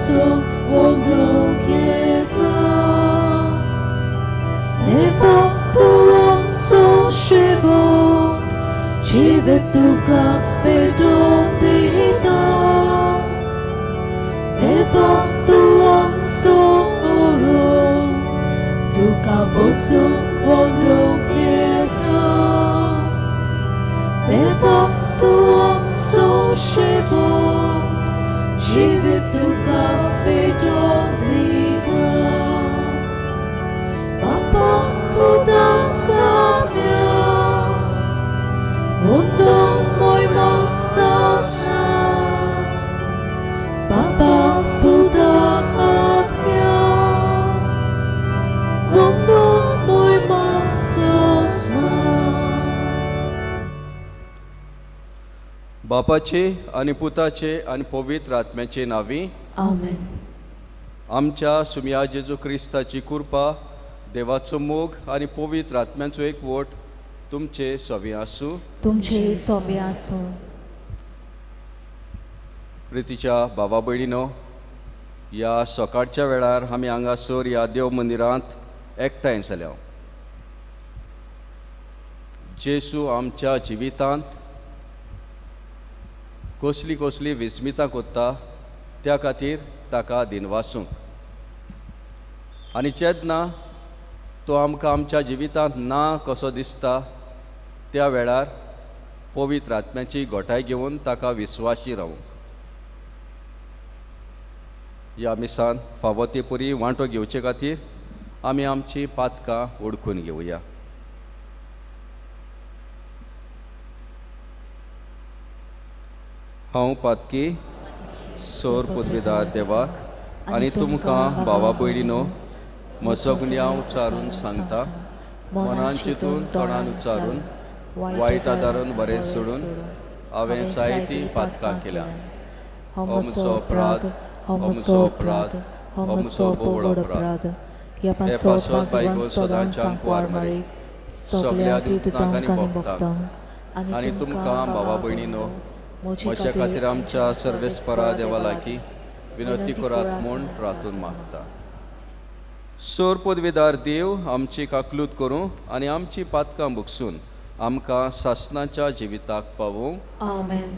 bosso 원동이다 내가 또 원소시고 집에 두가 배동이다 내가 또 원소로 두가 보sso 원동이다 내가 또 원소시고 집에 두가 배동이다 바빠보다 가면 운동 모이 먹어서 바빠보다 가면 운동 모이 먹어서 बापाचे आणि पुताचे आणि पवित्र आत्म्याचे नावी आमेन. आमच्या सुम्या जेजू क्रिस्ताची कृपा देवाचो मोग आणि पवित्र आत्म्याचो एकवट तुमचे सोबी आसूं. तुमचे सोबे आसूं. प्रितीच्या भावा भयणीनो, ह्या सकाळच्या वेळार आमी हांगासर ह्या देव मंदिरांत एकठांय जाल्या. जेजू आमच्या जिवितांत कसली कसली विस्मितां कोत्ता त्या खातीर ताका दिनवासूंक आनी जेन्ना तो आमकां आमच्या जिवितांत ना कसो दिसता त्या वेळार पवित्र आत्म्याची घोटाय घेवन ताका विस्वासी रावूंक. ह्या मिसान फावो ते परी वांटो घेवचे खातीर आमी आमची पातकां ओळखून घेवया. हांव पातकी सोर पदवीदार देवाक आनी तुमकां भावा भयणीनो म्हजो गुन्यांव उच्चारून सांगता. मनान चिंतून तोंडान उच्चारून वायट आदारून बरें सोडून हांवें जायतीं पातकां केल्यात. हो म्हजो अपराध, हो म्हजो अपराध, हो म्हजो बोबड अपराध. हे पासत बायको सदांच्या अंकवार मारीक सगळ्या दिवतांक आनी भक्तांक आनी तुमकां भावा भयणीनो म्हज्या खातीर आमच्या सर्वेस्परा देवा लागीं विनंती करात म्हूण प्रार्थून मागता. सोर पदवीदार देव आमची काकलूत करूं आनी आमची पातकां भुगसून आमकां सासणाच्या जिविताक पावूं. आमेन.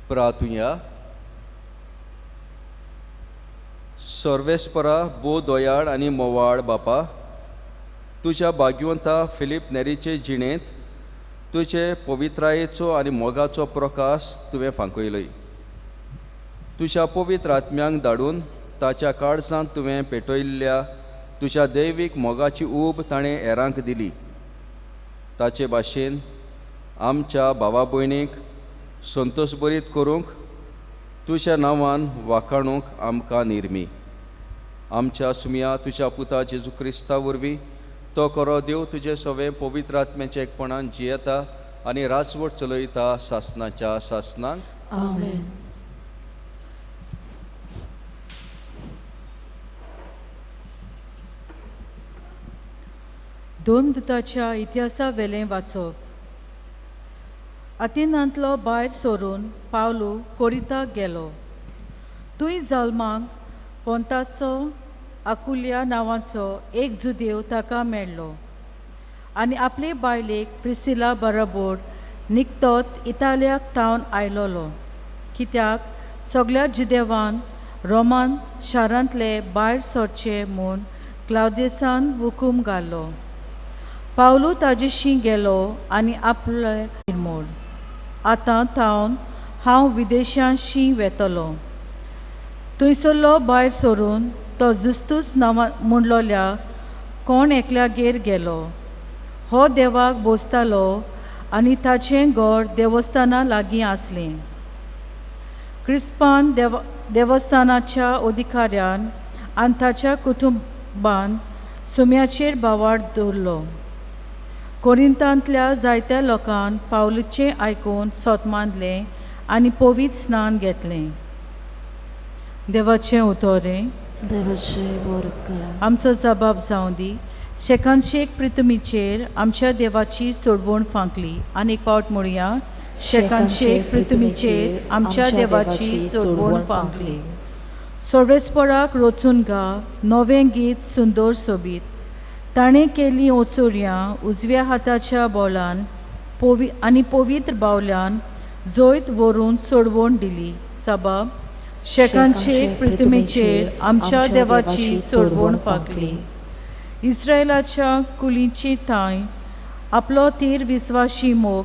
प्रार्थुया. सर्वेस्परा बो दोयाळ आनी मोवाळ बापा, तुज्या भाग्यवंता फिलीप नेरीचे जिणेंत तुजे पवित्रायेचो आनी मोगाचो प्रकाश तुवें फांकयलोय. तुज्या पवित्र आत्म्यांक धाडून ताच्या काळजांत तुवें पेटयल्ल्या तुज्या दैवीक मोगाची ऊब ताणें हेरांक दिली. ताचे भाशेन आमच्या भावा भयणीक संतोश बरीत करूंक तुज्या नांवान वाखाणूंक आमकां निर्मी. आमच्या सुम्या तुज्या पुता जेजू क्रिस्ता वरवीं तो खरो देव तुजे सवें पवित्र आत्म्याच्या एकपणान जियेता आनी राजवट चलयता सासणाच्या सासणांक. आमेन. धर्मदुताच्या इतिहासा वेलें वाचप. अतिनांतलो भायर सोरून पावलो कोरिताक गेलो. थंय जल्माक पोंताचो आकुल्या नांवाचो एक जुदेव ताका मेळ्ळो आनी आपले बायलेक प्रिसिला बरोबर निकतोच इतालियाक तावन आयलोलो, कित्याक सगळ्या जुदेवान रोमान शारांतले भायर सरचे म्हूण क्लाउदियसान हुकूम घालो. पावलू ताजेशी गेलो आनी आपले निर्मोळ आतां थावन हांव विदेशांशी वेतलो. थंयसरलो भायर सरून तो जुस्तूस नांवां म्हणलोल्या कोण एकल्यागेर गेलो. हो देवाक बोसतालो आनी ताचें घर देवस्थाना लागीं आसलें. क्रिस्पान देवस्थानाच्या अधिकाऱ्यान आनी ताच्या कुटुंबान सुम्याचेर बावाड दवरलो. कोरिंतांतल्या जायत्या लोकांन पावलुचें आयकून सोतमांदलें आनी पवित्र स्नान घेतलें. देवाचें उतोरें. देवाचे बरकर. आमचो जबाब जावं दी. शेकांशेक प्रितुमीचेर आमच्या देवाची सोडवण फांकली. आनी एक पावट म्हणुया. शेकांशेक प्रितुमीचेर आमच्या देवाची सोडवण फांकली. सर्वेस्पराक रोचून गा नवें गीत सुंदर सोबीत. ताणें केली ओचुऱ्यां उजव्या हाताच्या बोलान आनी पवित्र बावल्यान जोयत व्हरून सोडवण दिली. सबाब. शेकांशेक प्रितुमीचेर आमच्या देवाची सोडवण फांकली. इस्रायलाच्या कुलीची थाय आपलो तीर विस्वाशी मोग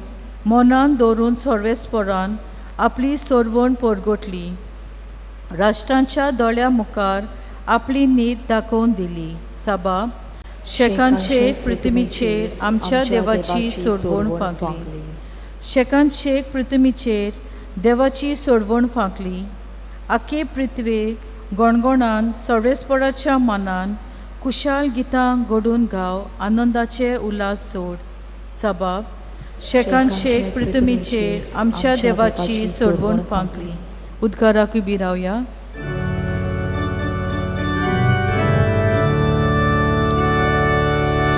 मनान दवरून सर्वेस्परान आपली सोडवण परगटली. राष्ट्रांच्या दोळ्या मुखार आपली नीत दाखोवन दिली. सबाब. शेकांशेक प्रितुमीचेर आमच्या देवाची सोडवण फांकली. शेकांशेक प्रितुमीचेर देवाची सोडवण फांकली. आखे पृथ्वे गणगणान सर्वेस्पराच्या मनान कुशाल गितां घडून गाव आनंदाचे उल्हास सोड. सबाब. शेकांशेक प्रितुमीचेर आमच्या देवाची सोडवण फांकली. उद्गाराक उबी रावया.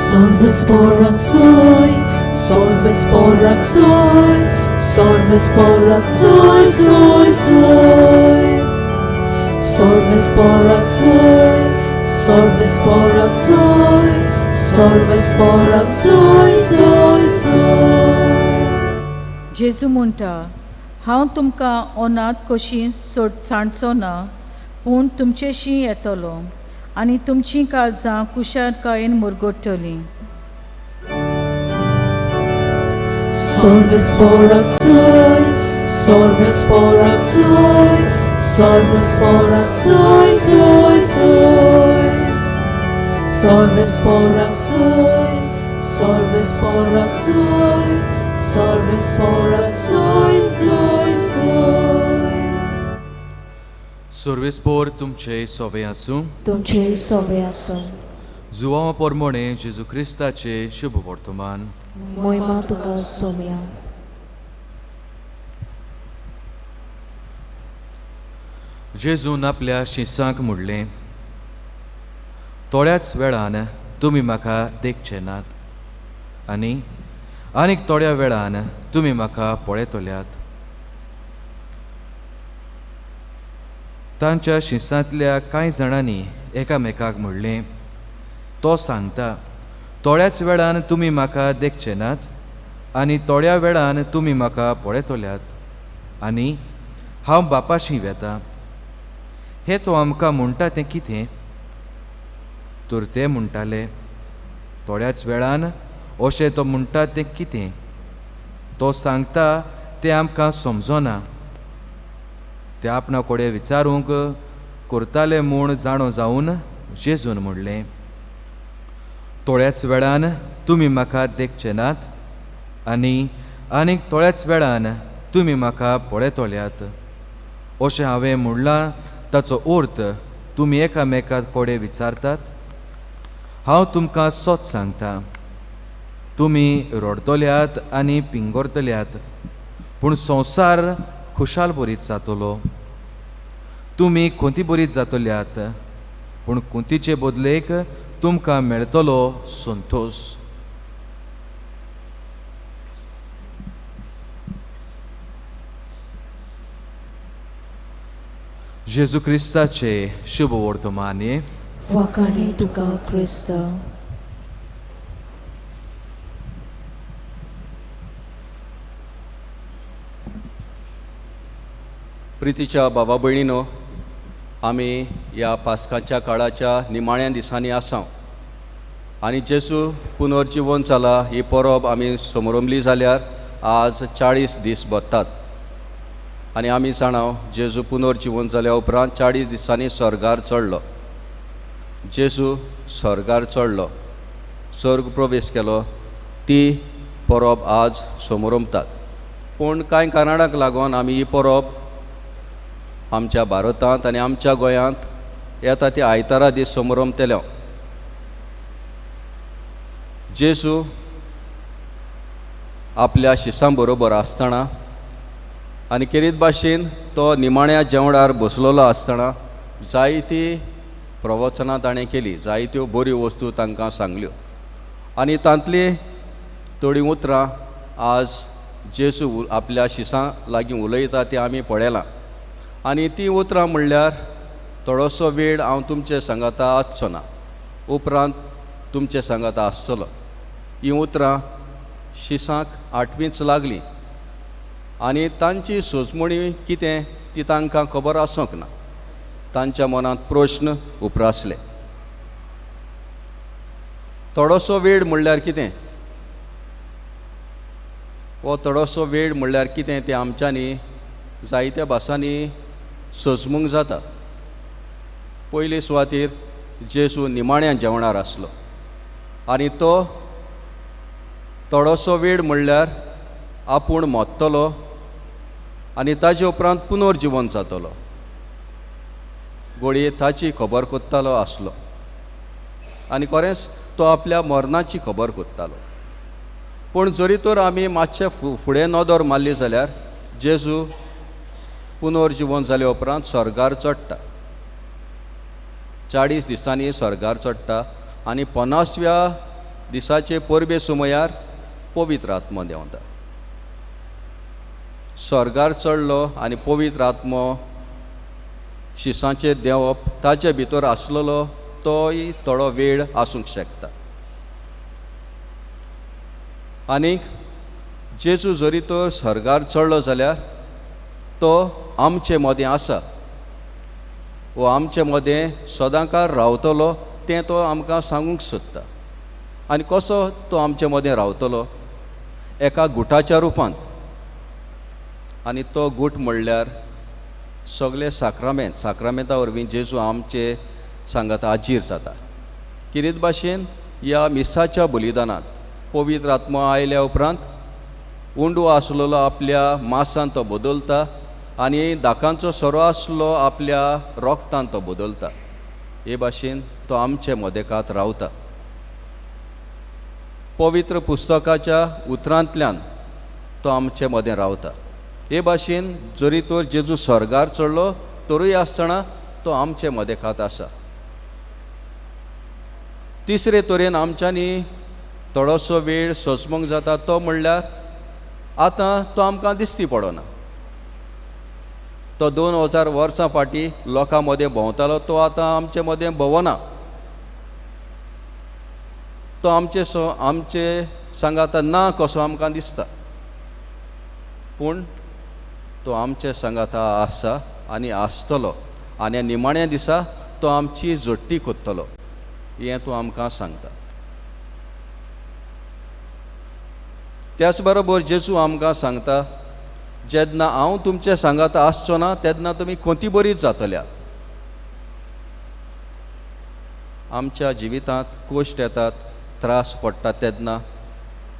Solvesporak soy, solvesporak soy, solvesporak soy, soy, soy. Solvesporak soy, solvesporak soy, solvesporak soy, soy, soy. जेजू म्हणटा हांव तुमकां अनाथ कशी सांडचो ना पूण तुमचेशी येतलो आनी तुमचीं काळजां कुशालकायेन मुरगोडटलीं. Solvesporak soy, solvesporak soy, solvesporak soy, soy, soy. Solvesporak soy, solvesporak soy, solvesporak soy, soy, soy. सर्वेस्पोर तुमचे सोवे आसूं. तुमचे सोबे आसूं. जुवां पोरमोणे जेजू क्रिस्ताचे शुभ वर्तमान. मोहिमा तुका सोम्या. जेजून आपल्या शिसांक म्हणलें थोड्याच वेळान तुमी म्हाका देखचे नात आनीक थोड्या वेळान तुमी म्हाका पळयतल्यात. तांच्या शिसांतल्या कांय जाणांनी एकामेकाक म्हणलें तो सांगता थोड्याच वेळान तुमी म्हाका देखचे नात आनी थोड्या वेळान तुमी म्हाका पळयतल्यात आनी हांव बापाशी वेतां. हे तो आमकां म्हणटा तें कितें? तर ते म्हणटाले थोड्याच वेळान अशें तो म्हणटा तें कितें? तो सांगता तें आमकां समजना. ते आपणा कोडे विचारूंक करताले म्हूण जाणो जावन जेजून म्हणलें थोड्याच वेळान तुमी म्हाका देखचे नात आनीक थोड्याच वेळान तुमी म्हाका पळयतल्यात. अशें हांवें म्हणलां ताचो अर्थ तुमी एकामेका कोडे विचारतात. हांव तुमकां सोत सांगता तुमी रडतल्यात आनी पिंगोरतल्यात पूण संवसार खुशाल बरीत जातलो. तुमी कोंती बरीत जातल्यात पूण कोंतीचे बदलेक तुमकां मेळटलो संतोश. जेजू क्रिस्ताचे शुभ वर्तमाने. वखाणी तुका क्रिस्त. प्रितीच्या बाबा भयणीनो, आमी ह्या पास्काच्या काळाच्या निमाण्या दिसांनी आसां. आनी जेजू पुनर्जीवन जाला ही परब आमी समोरमली जाल्यार आज 40 दीस बत्तात. आनी आमी जाणाव जेजू पुनर्जीवन जाल्या उपरांत 40 दिसांनी स्वर्गार चडलो. जेजू स्वर्गार चडलो, स्वर्ग प्रवेश केलो, ती परब आज समोरमतात. पूण कांय कारणाक लागून आमी ही परब आमच्या भारतांत आनी आमच्या गोंयांत येता ती आयतारा दीस समोरमतले. जेजू आपल्या शिसां बरोबर आसतना आनी केरीत भाशेन तो निमाण्या जेवणार बसलेलो आसतना जायती प्रवचनां ताणें केली, जायत्यो बऱ्यो वस्तू तांकां सांगल्यो. आनी तांतली थोडीं उतरां आज जेजू आपल्या शिसां लागीं उलयता ती आमी पळयलां. आनी ती उतरां म्हणल्यार थोडोसो वेळ हांव तुमचे सांगाता आसचो ना, उपरांत तुमचे सांगाता आसतलो. हीं उतरां शिसांक आठवींच लागलीं आनी तांची सोजमणी कितें ती तांकां खबर आसूंक ना. तांच्या मनांत प्रश्न उप्रासले. थोडोसो वेळ म्हणल्यार कितें, हो थोडोसो वेळ म्हणल्यार कितें तें आमच्यांनी जायत्या भासांनी सोजमूंक जाता. पयले सुवातेर जेजू निमाण्या जेवणार आसलो आनी तो थोडोसो वेळ म्हणल्यार आपूण मोत्तलो आनी ताजे उपरांत पुनर्जीवन जातलो. घोडये ताची खबर कोत्तालो आसलो आनी खरेंच तो आपल्या मरणाची खबर कोत्तालो. पूण जरी तर आमी मातशें फुडें नदर मारली जाल्यार जेजू पुनर्जीवन जाले उपरांत स्वर्गार चडटा. 40 दिसांनी स्वर्गार चडटा आनी 50व्या दिसाचे परबे सुमयार पवित्र आत्मो देंवता. स्वर्गार चडलो आनी पवित्र आत्मो शिसांचेर देंवप ताचे भितर आसलेलो तोय थोडो वेळ आसूंक शकता. आनीक जेजू जरी तर स्वर्गार चडलो जाल्यार तो आमचे मदें आसा, वो आमचे मदें सदांकाळ रावतलो तें तो आमकां सांगूंक सोदता. आनी कसो तो आमचे मदें रावतलो? एका गुटाच्या रुपांत. आनी तो गूट म्हणल्यार सगळे साक्रामेंता वरवीं जेजू आमचे सांगात आजीर जाता. किरीत भाशेन ह्या मिसाच्या बलिदानांत पवित्र आत्मो आयल्या उपरांत उंडो आसलेलो आपल्या मांसान तो बदलता आनी दाकांचो सोरो आसलो आपल्या रोगतान तो बदलता. हे भाशेन तो आमचे मदेकांत रावता. पवित्र पुस्तकाच्या उतरांतल्यान तो आमचे मदें रावता. हे भाशेन जरी तर जेजू स्वर्गार चडलो तरूय आसतना तो आमचे मदेकांत आसा. तिसरे तरेन आमच्यांनी थोडोसो वेळ सोंसमूंक जाता तो म्हणल्यार आतां तो आमकां दिसती पडना. तो 2000 वर्सां फाटीं लोकां मदें भोंवतालो, तो आतां आमचे मदें भोंवना. तो आमचे सांगात ना कसो आमकां दिसता, पूण तो आमचे सांगात आसा आनी आसतलो आनी निमाण्या दिसा तो आमची जोडटी कोत्तलो. हें तूं आमकां सांगता. त्याच बरोबर जेजू आमकां सांगता, जेन्ना हांव तुमचे सांगात आसचो ना तेन्ना तुमी कोंती बरीच जातल्या. आमच्या जिवितांत कोश्ट येतात, त्रास पडटात तेन्ना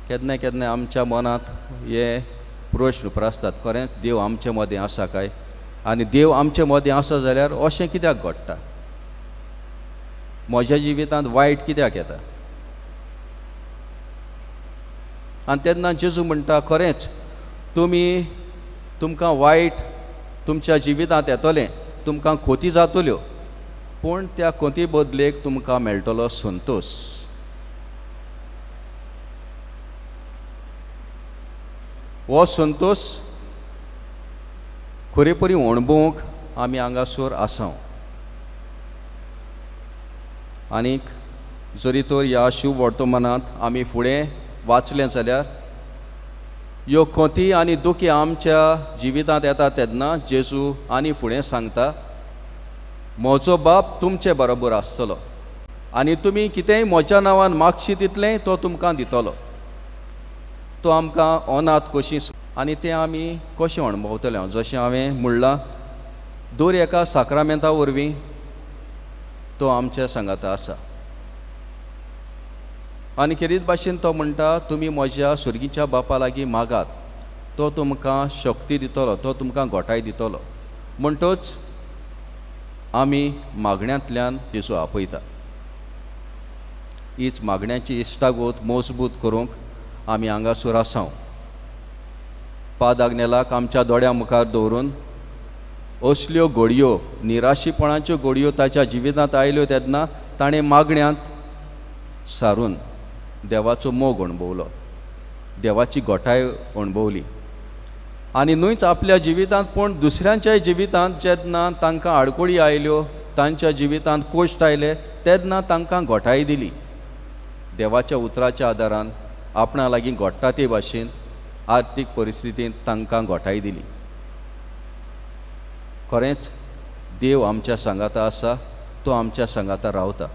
केन्ना केन्ना आमच्या मनांत हे प्रश्न उप्रासतात, खरेंच देव आमचे मदें आसा काय? आनी देव आमचे मदें आसा जाल्यार अशें कित्याक घडटा? म्हज्या जिवितांत वायट कित्याक येता? आनी तेन्ना जेजू म्हणटा, खरेंच तुमकां वायट तुमच्या जिवितांत येतलें, तुमकां खोती जातल्यो, पूण त्या खोती बदलेक तुमकां मेळटलो संतोश. हो संतोश खरेपरी अणभवूंक आमी हांगासर आसां. आनीक जरी तर ह्या शुभ वर्तमानांत आमी फुडें वाचलें जाल्यार ह्यो खोती आनी दुखी आमच्या जिवितांत येता तेन्ना जेजू आनी फुडें सांगता, म्हजो बाप तुमचे बरोबर आसतलो आनी तुमी कितेंय म्हज्या नांवान मागशी तितलें तो तुमकां दितलो. तो आमकां अनाथ कशी आनी तें आमी कशें अणभवतले. जशें हांवें म्हणलां, दर एका साक्रामेंता वरवीं तो आमच्या सांगाता आसा. आनी खेरीत भाशेन तो म्हणटा, तुमी म्हज्या सुर्गीच्या बापा लागीं मागात, तो तुमकां शक्ती दितलो, तो तुमकां घोटाय दितलो. म्हणटच आमी मागण्यांतल्यान जेजू आपयता. हीच मागण्याची इश्टागोत मजबूत करूंक आमी हांगासर आसांव. पाद आग्नेलाक आमच्या दोळ्या मुखार दवरून असल्यो घडयो, निराशीपणाच्यो घडयो ताच्या जिवितांत आयल्यो तेन्ना ताणें मागण्यांत सारून देवाचो मोग अणभवलो, देवाची घोटाय अणभवली. आनी न्हूच आपल्या जिवितांत पूण दुसऱ्यांच्याय जिवितांत जेन्ना तांकां आडकोळी आयल्यो, तांच्या जिवितांत कोश्ट आयले तेन्ना तांकां घोटाय दिली. देवाच्या उतराच्या आदारान आपणा लागीं घोडटा ते भाशेन आर्थीक परिस्थितींत तांकां घोटाय दिली. खरेंच देव आमच्या सांगाता आसा, तो आमच्या सांगाता रावता.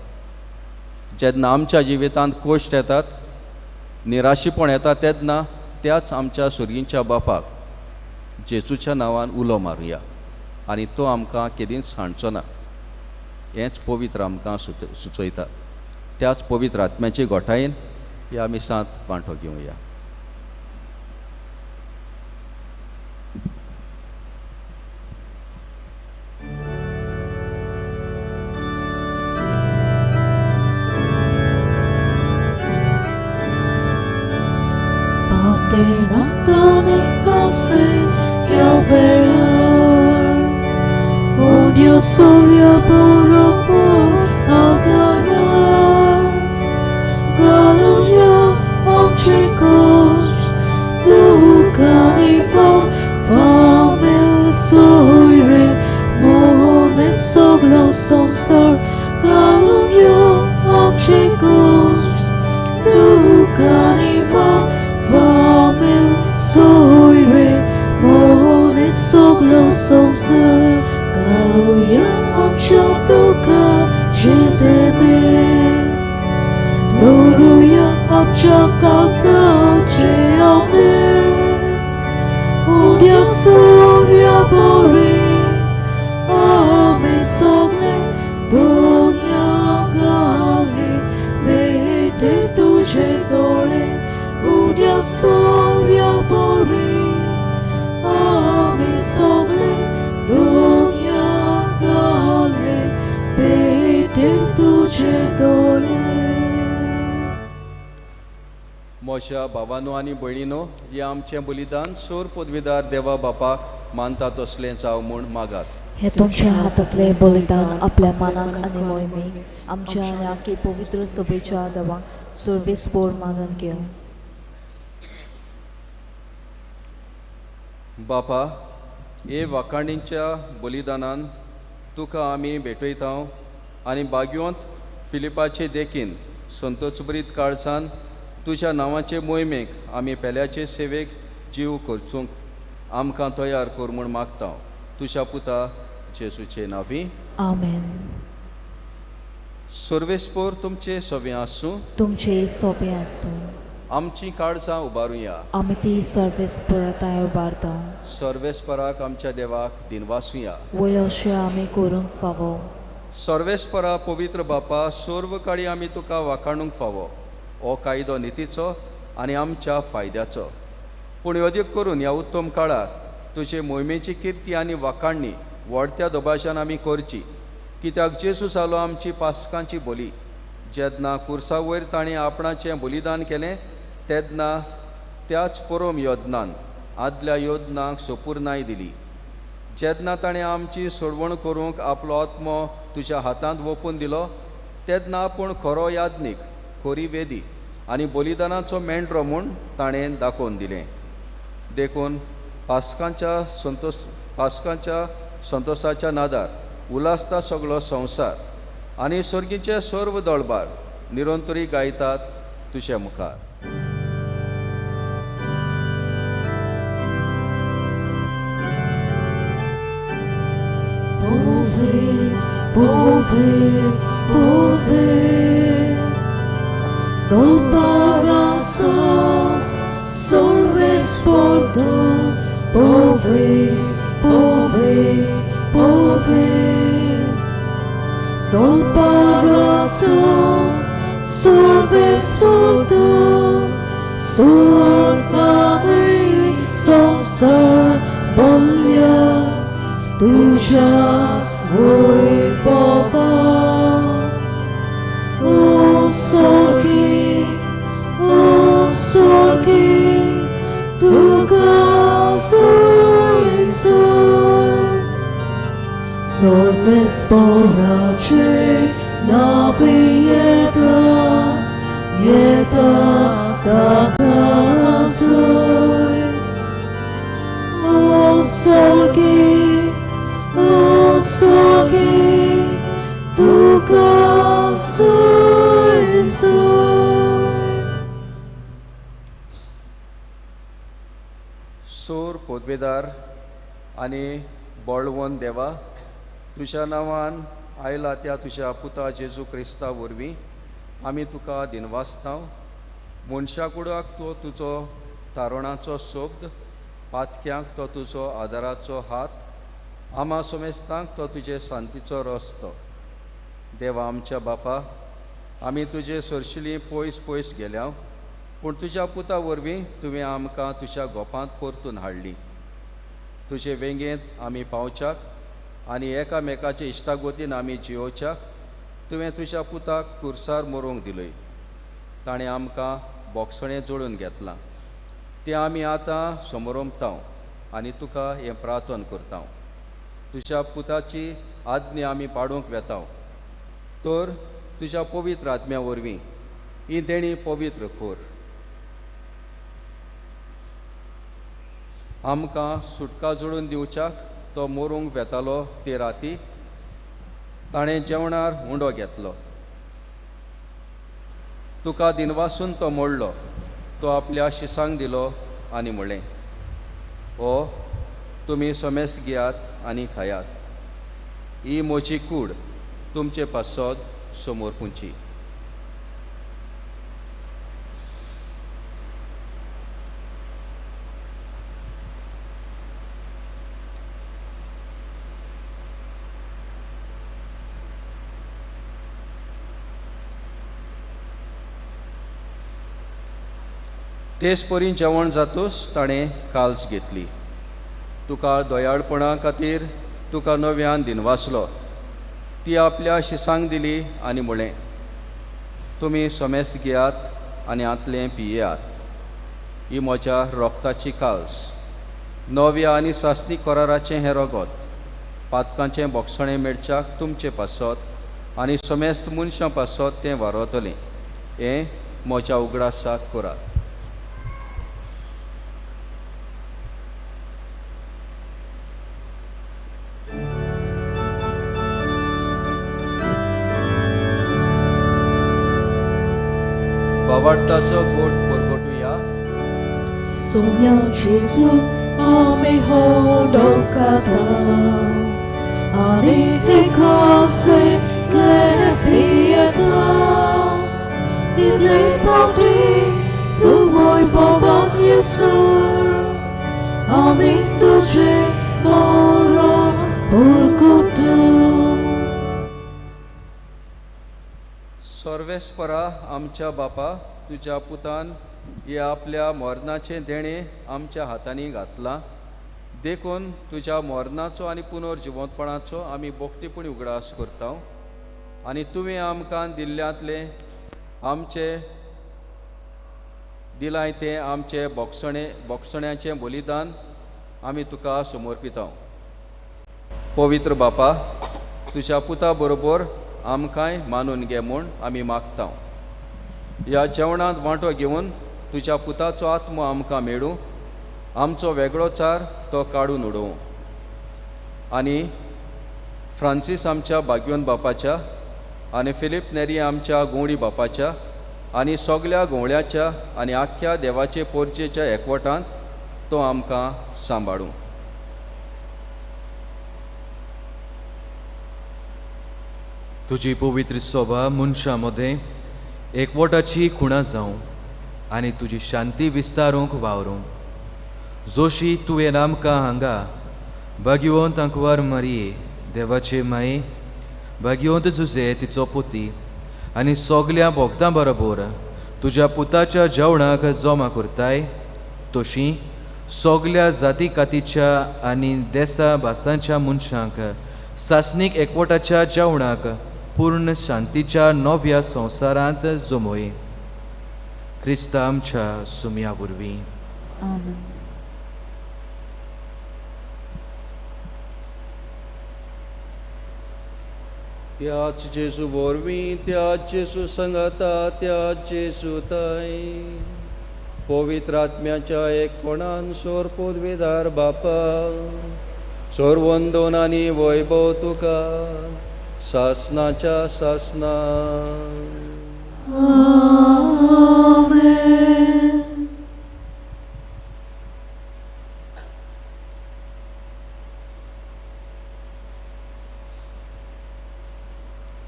जेन्ना आमच्या जिवितांत कोश्ट येतात, निराशीपण येता, तेन्ना त्याच आमच्या सुर्गीच्या बापाक जेजूच्या नांवान उलो मारुया आनी तो आमकां केदींच सांडचो ना. हेंच पवित्र आमकां सुचयता. त्याच पवित्र आत्म्याचे घोटायेन ही आमी सांत वांटो घेवया. Oh Dios, soria por amor, adorar. Galeria, chicos, tu canival, famel soire, mone soglo sonsor. Galeria, chicos, tu canival, famel soire, mone soglo sonsor. Galeria, chatuka, chedeme. Doruya apchakasa cheonde. Udia soria bori. Ame sogne. Donya gale. Mete tuje dole. Udia soria bori. Ame sogne. Donya gale. Mete tuje dole. मोशा भावानो आनी भयणीनो, हे आमचें बलिदान सोर पदवीदार देवा बापाक मानता तसलें जाव म्हूण मागात. हे तुमच्या हातांतले बलिदान आपल्या मानाक आनी मोहिमेक आमच्या आनी आख्खे पवित्र सभेच्या देवाक सर्वेस्पोर मागून घेव. बापा, हे वाकाणीच्या बलिदानान तुका आमी भेटयता आनी भाग्यवंत फिलिपाचे देखीन संतोषभरीत काळजान तुज्या नांवाचे मोहिमेक आमी पेल्याचे सेवेक जीव करचूंक आमकां तयार कर म्हूण मागता. तुज्या पुता जेजूचे नांवी, आमेन. सर्वेस्पोर तुमचे सोबे आसूं. तुमचे सोबे आसूं. आमची काळजां उबारुया. आमी ती सर्वेस्परताय उबारता. सर्वेस्पराक आमच्या देवाक दिनवासुया. वय अशें आमी करूंक फावो. सर्वेस्परा पवित्र बापा, सर्व काळी आमी तुका वाखाणूंक फावो. हो कायदो नितीचो आनी आमच्या फायद्याचो. पूण अदीक करून ह्या उत्तम काळार तुजे मोहिमेची किर्ती आनी वाखाणणी व्हडत्या दबाज्यान आमी करची, कित्याक जेजू जालो आमची पासकांची बली. जेन्ना कुर्सा वयर ताणें आपणाचें बलिदान केलें तेन्ना त्याच परम योजनान आदल्या योजनाक सपूर्णाय दिली. जेन्ना ताणें आमची सोडवण करूंक आपलो आत्मो तुज्या हातांत ओपून दिलो तेन्ना आपूण खरो याज्ञीक, खरी वेदी आनी बलिदानाचो मेंढरो म्हूण ताणें दाखोवन दिलें. देखून पासकांच्या संतोशाच्या नादार उलासता सगळो संवसार आनी सर्गीचे सर्व दळबार निरंतरी गायतात तुज्या मुखार. Power, power, power. Dolparazo, solves porto, povet, povet, povet. Dolparazo, solves porto, Konkani संसार बोलल्या तुझ्याच होय बाबा. ओ स्वर्गी तुका सोय सर्वेस्पराचे नावे येता ताका सोय. O słogi, tuka soy. सोर पोदवेदार आनी बळवंत देवा, तुज्या नांवान आयला त्या तुज्या पुता जेजू क्रिस्ता वरवीं आमी तुका दिनवासतांव. मनशाकुडाक तो तुजो तारुणाचो शब्द, पातक्यांक तो तुजो आदाराचो हात, आमा सोमेस्तांक तो तुजे शांतीचो रस्तो. देवा आमच्या बापा, आमी तुजे सरशिली पयस पयस गेल्या, पूण तुज्या पुता वरवीं तुवें आमकां तुज्या गोपांत परतून हाडली. तुजे वेंगेंत आमी पावच्याक आनी एकामेकाचे इश्टागोतीन आमी जियोवच्याक तुवें तुज्या पुताक कुर्सार मरूंक दिलोय. ताणें आमकां बोगसणें जोडून घेतलां. तें आमी आतां समोरमतांव आनी तुका हें प्रार्थन करतांव. तुज्या पुताची आज्ञा आमी पाडूंक वेतांव. तर तुज्या पवित्र आत्म्या वरवीं ही देणी पवित्र कोर. आमकां सुटका जोडून दिवच्याक तो मरूंक वेतालो ते राती ताणें जेवणार उंडो घेतलो. तुका दिनवासून तो मोडलो. तो आपल्या शिसांक दिलो आनी म्हळें, हो तुमी सोमेस घेयात आनी खायात. ही म्हजी कूड तुमचे पासत समोर पुंची. तेच परी जेवण जातूच ताणें काल्स घेतली. तुका दयाळपणा खातीर तुका नव्यान दिनवासलो. ती आपल्या शिसांक दिली आनी म्हळें, तुमी सोमेस घेयात आनी आतलें पियेयात. ही म्हज्या रोगताची काल्स, नव्या आनी सासणी कराराचें हें रगत, पातकांचें बोगसणें मेळच्याक तुमचे पासत आनी सोमेस्त मनशां पासत तें वारतलें. हें म्हज्या उगडासाक करात. वाडटाचो गोट परगटुया. Sonia Jesu ame hodokata ani hekase lepieta Tidlej pati tvoj povod Jesur Ami tuže moro porkotu. सर्वेस्परा आमच्या बापा, तुज्या पुतान हे आपल्या मरणाचें देणें आमच्या हातांनी घातलां. देखून तुज्या मरणाचो आनी पुनर्जिवंतपणाचो आमी भोक्तीपणी उगडास करता. आनी तुवें आमकां दिल्ल्यांतले आमचे दिलाय तें आमचे बोगसण्याचें बलिदान आमी तुका समर्पिता. पवित्र बापा, तुज्या पुता बरोबर आमकांय मानून घे म्हूण आमी मागता. ह्या जेवणांत वांटो घेवन तुज्या पुताचो आत्मो आमकां मेळूं, आमचो वेगळोचार तो काडून उडोवं. आनी फ्रांसीस आमच्या भाग्यवन बापाच्या आनी फिलीप नेरी आमच्या गोवडी बापाच्या आनी सगल्या गोवळ्याच्या आनी आख्या देवाचे पोरचेच्या एकवटांत तो आमकां सांबाळूं. तुझी पवित्र सभा मनशां मध्ये एकवटाची खुणा जावं आनी तुजी शांती विस्तारूंक वावरूं. जोशी तुवें आमकां हांगा भाग्यवंत अंकवार मारये देवाचे माये, भाग्यवंत जुजे तिचो पुती आनी सगल्या भोगतां बरोबर तुज्या पुताच्या जेवणाक जमा करताय, तशी सगल्या जाती कातीच्या आनी देसा भासांच्या मनशांक सासणीक एकवटाच्या जेवणाक पूर्ण शांतीच्या नव्या संवसारांत जमोय. क्रिस्ता आमच्या सुमया वरवीं. आमेन. त्याच जेजू वरवीं, त्याच जेजू संगता, त्याच जेजू ताई पवित्र आत्म्याच्या एकपणान सोर पदवीदार बापा, सोर वंदन आनी वैभव तुका सासनाच्या सासना.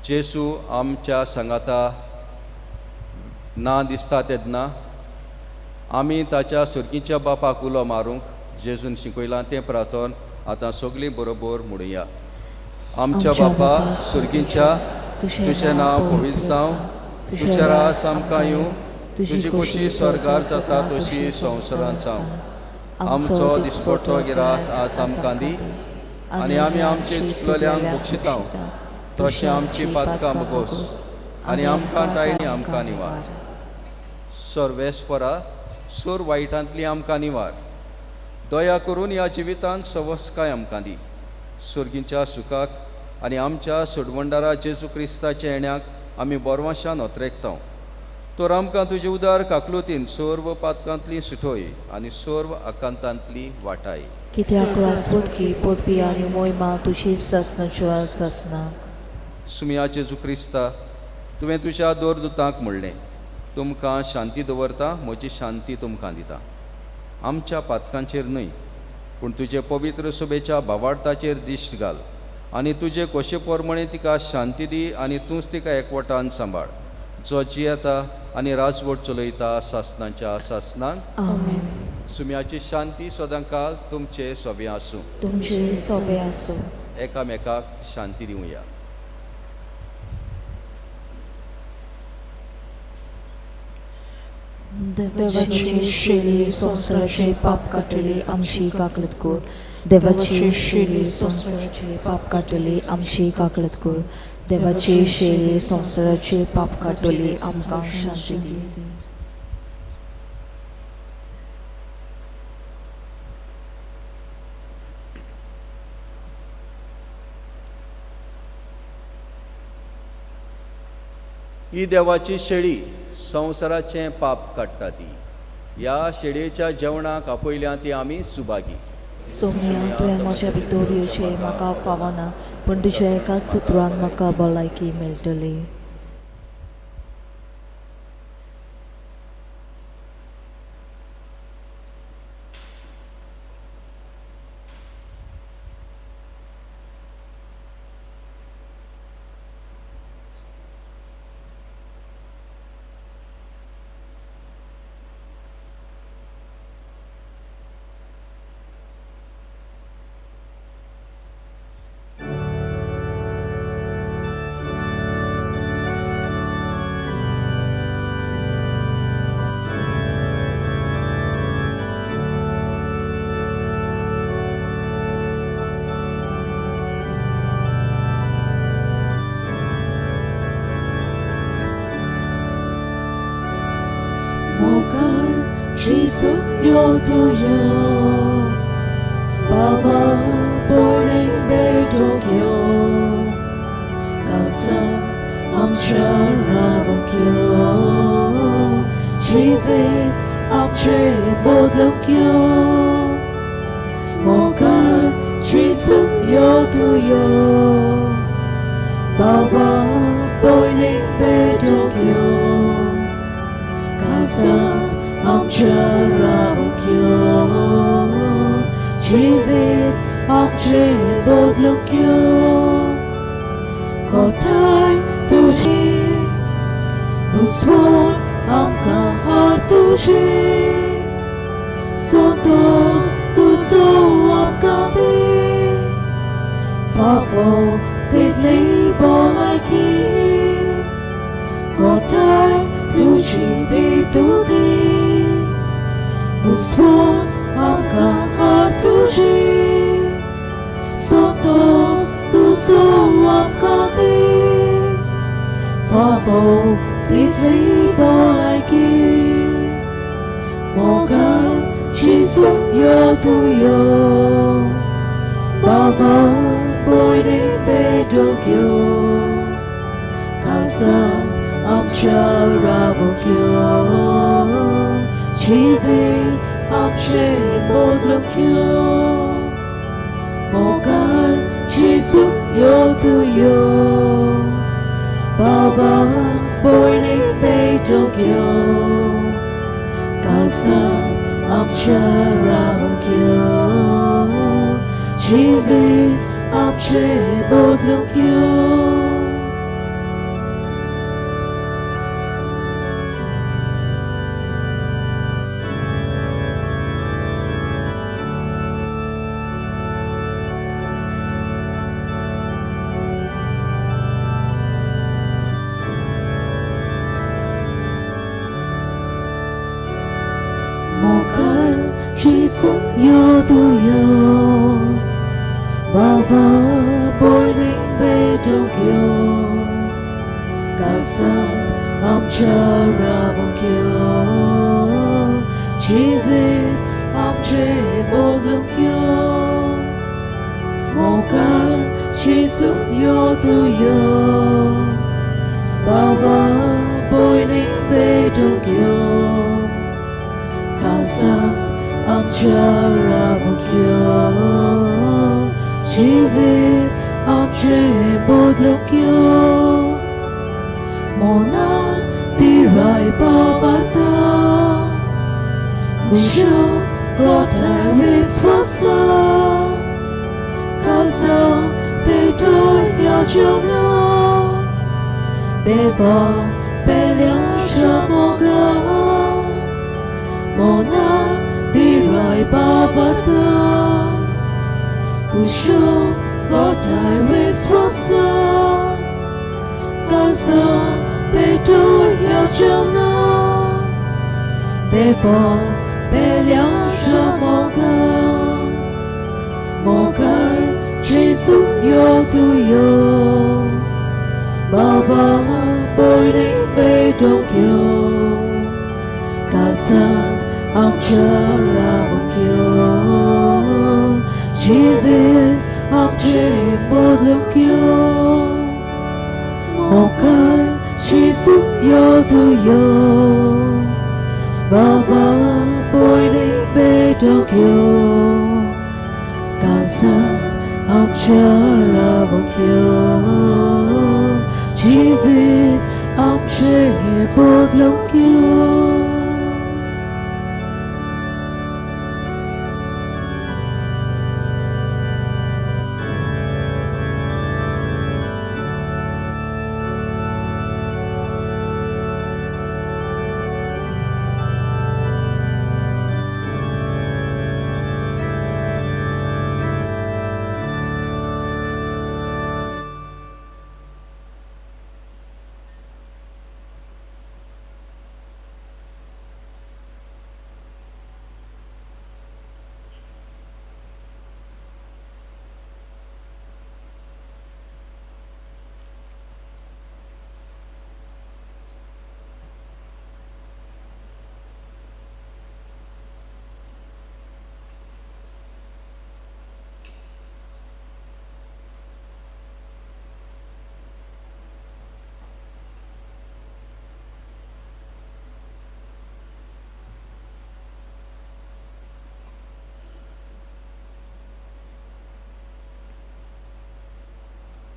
जेसू आमच्या सांगाता ना दिसता तेदना आमी ताच्या सुरकीच्या बापाक उलो मारूंक जेजून शिकयलां तें प्रार्थन आतां सगळीं बरोबर म्हणुया. आमच्या बापा सुरकीच्या, तुजें नांव पवित्र जावं, तुजें रास आमकां येवं, तुजी खोशी स्वर्गार जाता तशी संवसारांत जावं. आमचो दिसपट्टो गिरास आज आमकां दी आनी आमी आमचे चुकलेल्यांक बक्षितांव तशें आमची पातकां बगोस आनी आमकां टायणी आमकां निवार. सर्वेस्परा सोर वायटांतली आमकां निवार. दया करून ह्या जिवितांत सवस्काय आमकां दी. सुर्गीच्या सुखाक आनी आमच्या सोडवंडारा जेजू क्रिस्ताच्या येण्याक आमी बोरवाशान ओतरेकतांव. तर आमकां तुजे उदार काकलुतीन सर्व पातकांतली सुटोय आनी सर्व आकांतांतली वाटाय. कित्याक रासवटकी पदवी आनी मोहिमा तुजी ससनाच्या ससना. सुमया जेजू क्रिस्ता, तुवें तुज्या दोरदुतांक म्हणलें, तुमकां शांती दवरता, म्हजी शांती तुमकां दिता. आमच्या पातकांचेर न्हय पूण तुजे पवित्र सभेच्या भावार्थाचेर दिश्ट घाल आनी तुजे कोशे पोरमणे तिका शांती दी आनी तूंच तिका एकवटान सांबाळ, जो जियेता आनी राजवट चलयता सासनाच्या सासनांक. आमेन. सुमयाची शांती सदांकाल तुमचे सोबे आसूं. तुमचे सोबे आसूं. एकामेकाक शांती दिवया. देवाचे शेली संवसाराचे पाप काटले आमची काकलत कर. देवाचे शेली संवसाराचे पाप काटले आमची काकलत कर. देवाचे शेली संवसाराचे पाप काटले आमकां शांती दी. ही देवाची शेळी संवसाराचें पाप काडटा ती. ह्या शेळयेच्या जेवणाक आपयल्यां ती आमी सुभागी. सोम्या तुवें म्हज्या भितर येवचें म्हाका फावना, पूण तुज्या एकाच सुत्रान म्हाका भलायकी मेळटली. Jesu yotuyo Baba boiling betokyo Kansa amcha rabokyo Jivit amche bodlokyo Moka Jesu yotuyo Baba boiling betokyo Kansa amcha rabokyo Jivit amche bodlokyo Kotai tuji Usmon amka hartushi Sotos tu so amka te Favo titli bolaki Kotai tu chi te tu te Usmon amka hartushi Sotos tu so amka te Favo titli bolaki Moga Chisu yo tu yo Baba boy ni pedokyo Kasa amcha rabokyo Chivi amche bodlokyo Moga Chisu yo tu yo Baba boy ni pedokyo Kasa amcha rabokyo Chivi amche bodlokyo Chisu yo tu yo Baba boy ni pedokyo Kasa amcha rabokyo Chivi amche bodlokyo Moga Chisu yo tu yo Baba boy ni pedokyo Kasa amcha rabokyo Chivi amche bodlokyo Mona tirai pavarta Kusho gotai viswasa Kasa peto yajona Deva pelya shamoga Mona tirai pavarta Kusho gotai viswasa Kasa peto yajona Deva pelya shamoga Mogai Chisu yo tu yo Baba boy ni pedokyo Kasa amcha rabokyo Chivi amche bodlokyo Mogai Chisu yo tu yo Baba boy ni pedokyo Kasa amcha rabokyo Chivi amche bodlokyo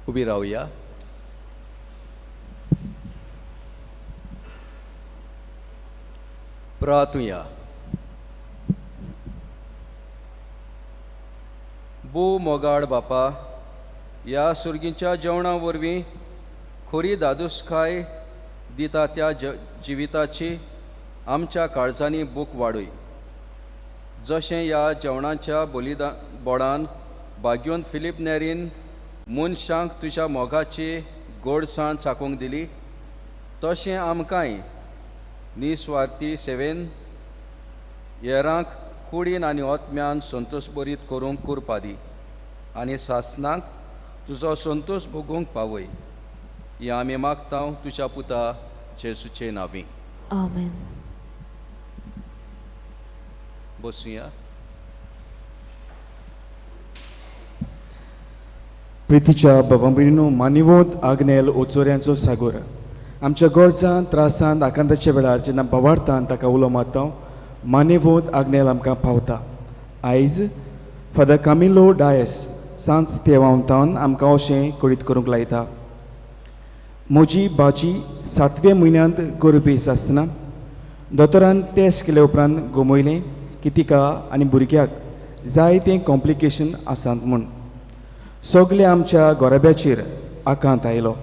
उभी राहूया. प्रार्थूया. बो मोगाड बापा, ह्या सुर्गीच्या जेवणा वरवीं खोरी दादोसकाय दिता त्या जिविताची आमच्या काळजांनी बूक वाडूय. जशें ह्या जेवणाच्या बोडान भाग्योन फिलीप नेरीन मनशांक तुज्या मोगाची गोडसाण चाखूंक दिली, तशें आमकांय निस्वार्थी सेवेन हेरांक कुडीन आनी ओतम्यान संतोश बरीत करूंक कुरपा दी आनी सासणांक तुजो संतोश भोगूंक पावय. हें आमी मागतां तुज्या पुता जेसूचे नांवी. आमेन. बसूया. प्रितीच्या भावां भयणीनो, मानिवोत आग्नेल ओचोऱ्यांचो सागोर आमच्या गरजांत त्रासांत आकांताच्या वेळार जेन्ना भवार्थान ताका उलो मारता, मानिवोत आग्नेल आमकां पावता. आयज फादर कामिलो डायस सांज तेवावतावन आमकां अशें कळीत करूंक लायता. म्हजी भाजी 7व्या म्हयन्यांत गरबेस आसतना दोतोरान टेस्ट केले उपरांत गमयलें की तिका आनी भुरग्याक जायतें कॉम्प्लिकेशन आसात म्हूण. सगळे आमच्या गोराब्याचेर आकांत आयलो.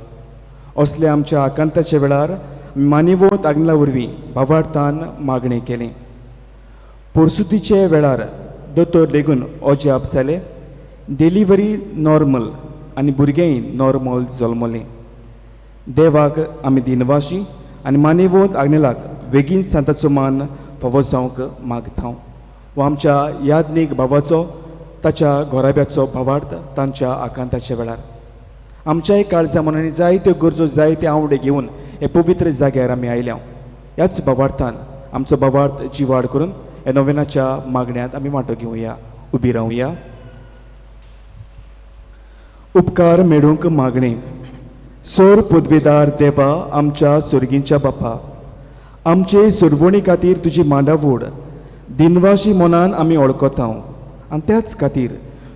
असले आमच्या आकांताच्या वेळार मानिवोत आग्नेला वरवीं भावार्थान मागणें केलें. पोरसुतीचे वेळार दोतोर लेगून अजाप जाले. डिलिव्हरी नॉर्मल आनी भुरगेंय नॉर्मल जल्मलें. देवाक आमी दिनवाशी आनी मानिवोत आग्नेलाक बेगीन सांताचो मान फावो जावंक मागता. हो आमच्या यादनीक भावाचो ताच्या घोराब्याचो भावार्थ तांच्या आकांताच्या वेळार. आमच्याय काळजा मनांनी जायत्यो गरजो जायते आवडे घेवन हे पवित्र जाग्यार आमी आयल्या. ह्याच भावार्थान आमचो भावार्थ जिवाड करून हे नोवेनाच्या मागण्यांत आमी वांटो घेवया. उबी रावया. उपकार मेळूंक मागणे. सोर पदवेदार देवा, आमच्या सुर्गींच्या बापा, आमचे सुरवणी खातीर तुजी मांडावड दिनवाशी मनान आमी वळखता आनी त्याच खातीर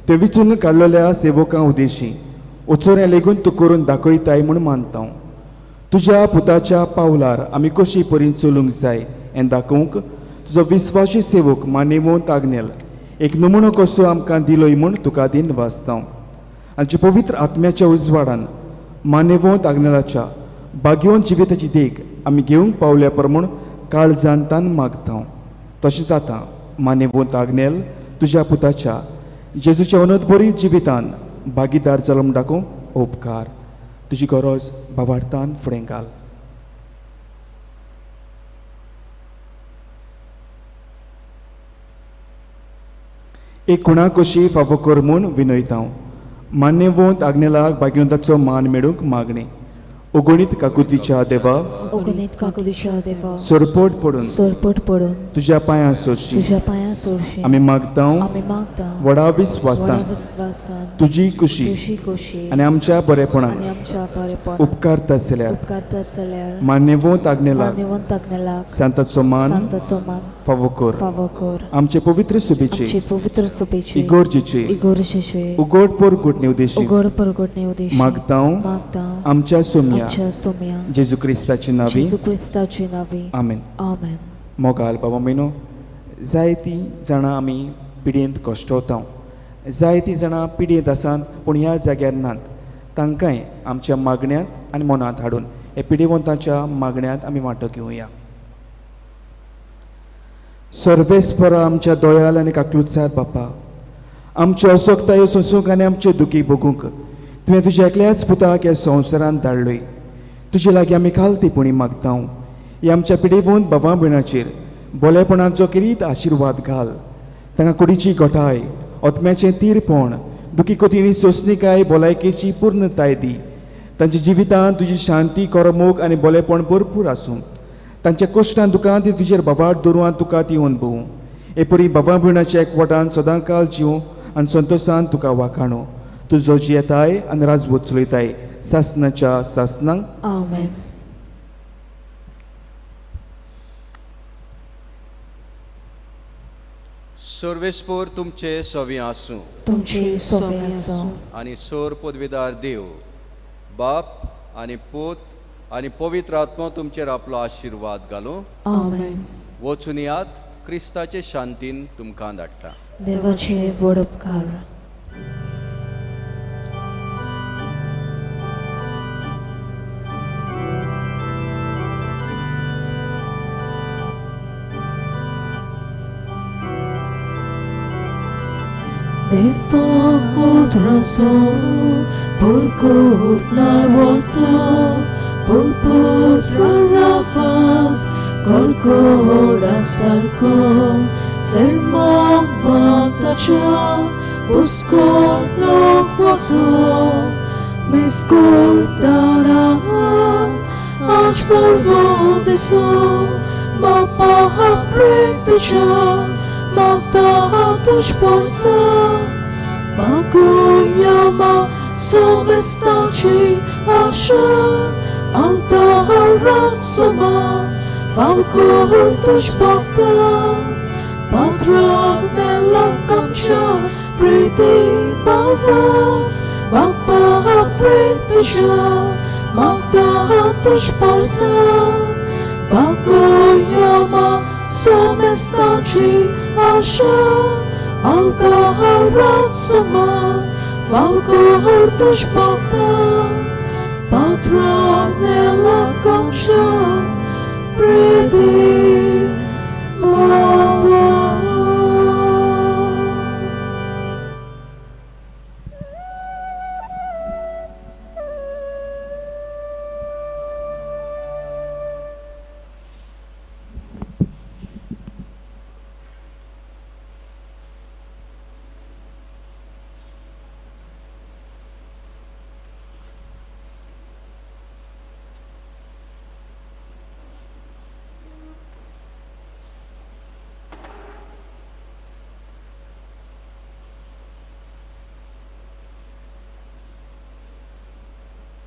ते विचून काडलेल्या सेवकां उदेशी ओचोऱ्या लेगून तूं करून दाखयताय म्हूण मानता. तुज्या पुताच्या पावलार आमी कशी परीन चलूंक जाय हें दाखोवंक तुजो विस्वासी सेवक मानिवोत आग्नेल एक नमुनो कसो आमकां दिलोय म्हूण तुका दिन वाचता. आमच्या पवित्र आत्म्याच्या उजवाडान मानिवोत आग्नेलाच्या भाग्यवन जिविताची देख आमी घेवंक पावल्या प्रमाण काळजांतान मागता. तशें जाता मानिवोत आग्नेल तुज्या पुताच्या जेजूच्या अनंतबरी जिवितान भागीदार जल्म दाखोवंक उपकार. तुजी गरज भावार्थान फुडें घाल. एक कुणा कशी फावो कर म्हूण विनयता. मान्यवंत आग्नेलाक भाग्यवंताचो मान मेळूंक मागणे. उगणीत काकुतीच्या देवा, उगणीत काकुतीच्या देवा, सोरपोट पडून तुज्या पांयां सोडशी तुज्या पांयां सोडशी आमी मागता. व्हडा विस्वासान तुजी कुशी आनी आमच्या बरेपणाक उपकारता जाल्यार मान्यवंत आग्नेलाक सांताचो मान फावो कर. आमचे पवित्र सुबेचे इगोर्जेचे उगडपोर घुटणे उदेशी मागता. आमच्या सोम्या जेजू क्रिस्ताची नावी. आमेन. मोगाल बाबा मेनो, जायतीं जाणां आमी पिडयेंत कश्टवता. जायतीं जाणां पिडयेंत आसात पूण ह्या जाग्यार नात. तांकांय आमच्या मागण्यांत आनी मनांत हाडून हे पिडेवंतांच्या मागण्यांत आमी वांटो घेवया. सर्वेस्परा आमच्या दोयाल आनी काकलुचार बापा, आमच्यो असोगतायो सोंसूंक आनी आमचे दुखी भोगूंक तुवें तुज्या एकल्याच पुताक ह्या संवसारांत धाडलोय. तुजे लागीं आमी खालतीपणी मागता. ह्या आमच्या पिडेवंत भावां भयणाचेर बोलेपणाचो किरीत आशिर्वाद घाल. तांकां कुडीची घोटाय, ओतम्याचें तीरपण, दुखी कोतींनी सोंसणीकाय भलायकेची पूर्णताय दी. तांच्या जिवितांत तुजी शांती, करमूक आनी बोलेपण भरपूर आसूं. तांच्या कश्टांत दुखांत ती तुजेर बाबाट दवरून तुका ती अनुभवू. हे परी भावां भयणाच्या एकवटान सदां काळ जिवो आनी संतोशान तुका वाखाणो. तुजो जियेताय आनी राजवट चलयताय सासनाच्या सासनांक. आमेन. सर्वेस्पोर तुमचे सोवी आसूं. तुमचे सोबे आसूं. आनी सोर पदवीदार देव, बाप आनी पूत आनी पवित्र आत्मा तुमचेर आपलो आशिर्वाद घालूं. आमेन. वचून यात क्रिस्ताचे शांतीन तुमकां धाडटा. देवाचे व्हड उपकार. Deva odraso, pulkut narwarto, pulputra ravas, golgoda sarko, sermong vantacha, puskol lokwato, miskul dana, ach porvo deso, mapahaprekticha, magdahatush porsa, Baguyama somestaci așa, altaharat soma, falcurtuș bapta, patragnela camșa, priti bava, bapa pritișa, magdahatuș porsa, Baguyama somestaci așa, altaharat soma, falcurtuș bapta, patragnela camșa,